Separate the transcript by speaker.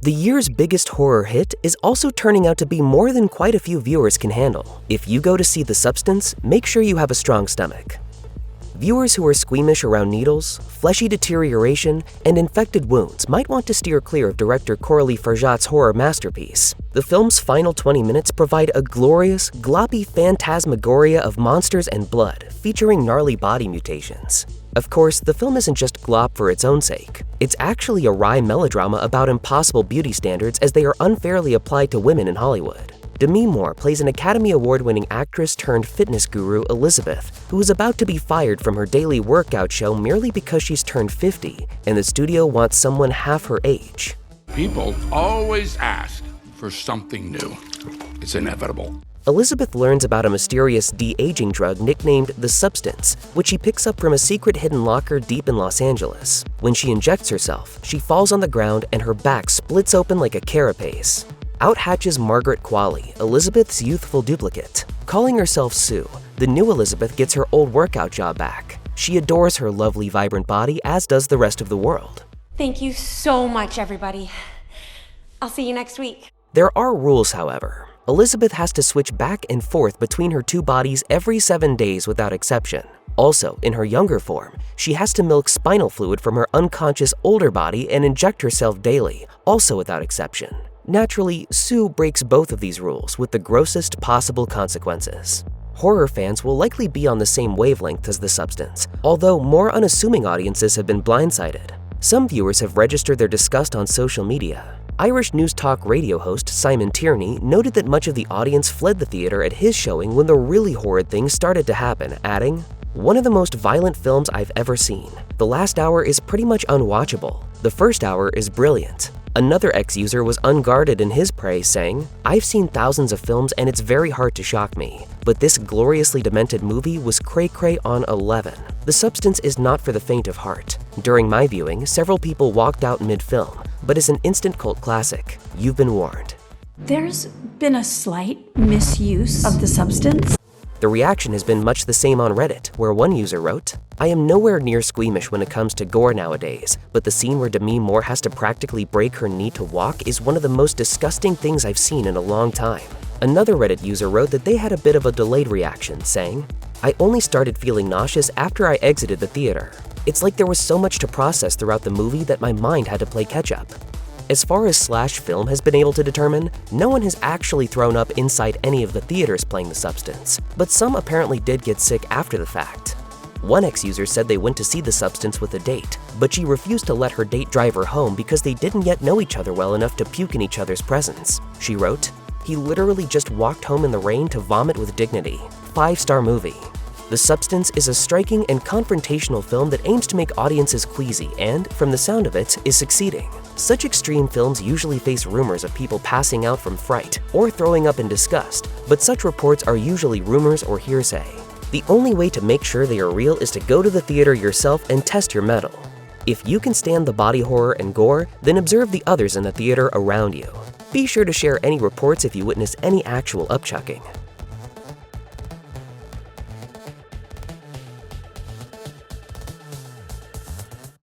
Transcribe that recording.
Speaker 1: The year's biggest horror hit is also turning out to be more than quite a few viewers can handle. If you go to see The Substance, make sure you have a strong stomach. Viewers who are squeamish around needles, fleshy deterioration, and infected wounds might want to steer clear of director Coralie Farjat's horror masterpiece. The film's final 20 minutes provide a glorious, gloppy phantasmagoria of monsters and blood, featuring gnarly body mutations. Of course, the film isn't just glop for its own sake. It's actually a wry melodrama about impossible beauty standards as they are unfairly applied to women in Hollywood. Demi Moore plays an Academy Award-winning actress turned fitness guru Elizabeth, who is about to be fired from her daily workout show merely because she's turned 50 and the studio wants someone half her age.
Speaker 2: People always ask for something new. It's inevitable.
Speaker 1: Elizabeth learns about a mysterious de-aging drug nicknamed The Substance, which she picks up from a secret hidden locker deep in Los Angeles. When she injects herself, she falls on the ground and her back splits open like a carapace. Out hatches Margaret Qualley, Elizabeth's youthful duplicate. Calling herself Sue, the new Elizabeth gets her old workout job back. She adores her lovely, vibrant body, as does the rest of the world.
Speaker 3: Thank you so much, everybody. I'll see you next week.
Speaker 1: There are rules, however. Elizabeth has to switch back and forth between her two bodies every 7 days without exception. Also, in her younger form, she has to milk spinal fluid from her unconscious older body and inject herself daily, also without exception. Naturally, Sue breaks both of these rules with the grossest possible consequences. Horror fans will likely be on the same wavelength as The Substance, although more unassuming audiences have been blindsided. Some viewers have registered their disgust on social media. Irish news talk radio host Simon Tierney noted that much of the audience fled the theater at his showing when the really horrid things started to happen, adding, "One of the most violent films I've ever seen. The last hour is pretty much unwatchable. The first hour is brilliant." Another ex-user was unguarded in his praise, saying, "I've seen thousands of films and it's very hard to shock me, but this gloriously demented movie was cray-cray on 11. The Substance is not for the faint of heart. During my viewing, several people walked out mid-film, but it's an instant cult classic. You've been warned."
Speaker 4: There's been a slight misuse of The Substance.
Speaker 1: The reaction has been much the same on Reddit, where one user wrote, "I am nowhere near squeamish when it comes to gore nowadays, but the scene where Demi Moore has to practically break her knee to walk is one of the most disgusting things I've seen in a long time." Another Reddit user wrote that they had a bit of a delayed reaction, saying, "I only started feeling nauseous after I exited the theater. It's like there was so much to process throughout the movie that my mind had to play catch-up." As far as Slash Film has been able to determine, no one has actually thrown up inside any of the theaters playing The Substance, but some apparently did get sick after the fact. One ex-user said they went to see The Substance with a date, but she refused to let her date drive her home because they didn't yet know each other well enough to puke in each other's presence. She wrote, "He literally just walked home in the rain to vomit with dignity. 5-star movie." The Substance is a striking and confrontational film that aims to make audiences queasy and, from the sound of it, is succeeding. Such extreme films usually face rumors of people passing out from fright or throwing up in disgust, but such reports are usually rumors or hearsay. The only way to make sure they are real is to go to the theater yourself and test your mettle. If you can stand the body horror and gore, then observe the others in the theater around you. Be sure to share any reports if you witness any actual upchucking.